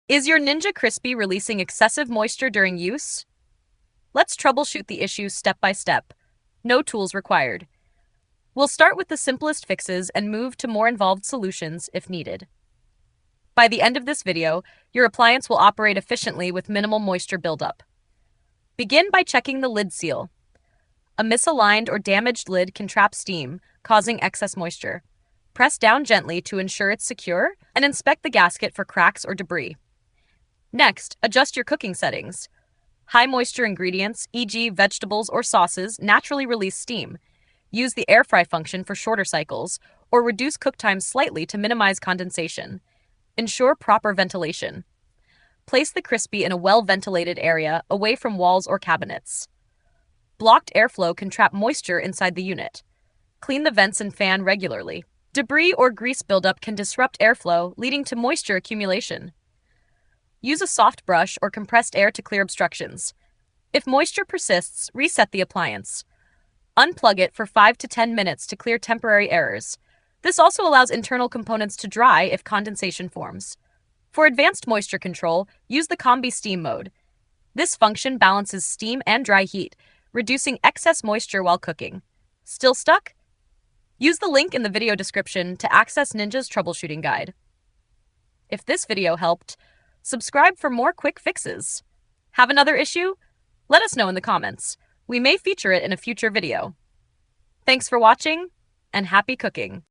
Is your Ninja Crispi releasing excessive moisture during use? Let's troubleshoot the issue step by step. No tools required. We'll start with the simplest fixes and move to more involved solutions if needed. By the end of this video, your appliance will operate efficiently with minimal moisture buildup. Begin by checking the lid seal. A misaligned or damaged lid can trap steam, causing excess moisture. Press down gently to ensure it's secure and inspect the gasket for cracks or debris. Next, adjust your cooking settings. High moisture ingredients, e.g. vegetables or sauces, naturally release steam. Use the air fry function for shorter cycles, or reduce cook times slightly to minimize condensation. Ensure proper ventilation. Place the Crispi in a well-ventilated area away from walls or cabinets. Blocked airflow can trap moisture inside the unit. Clean the vents and fan regularly. Debris or grease buildup can disrupt airflow, leading to moisture accumulation. Use a soft brush or compressed air to clear obstructions. If moisture persists, reset the appliance. Unplug it for 5 to 10 minutes to clear temporary errors. This also allows internal components to dry if condensation forms. For advanced moisture control, use the Combi-Steam Mode. This function balances steam and dry heat, reducing excess moisture while cooking. Still stuck? Use the link in the video description to access Ninja's troubleshooting guide. If this video helped, subscribe for more quick fixes. Have another issue? Let us know in the comments. We may feature it in a future video. Thanks for watching, and happy cooking!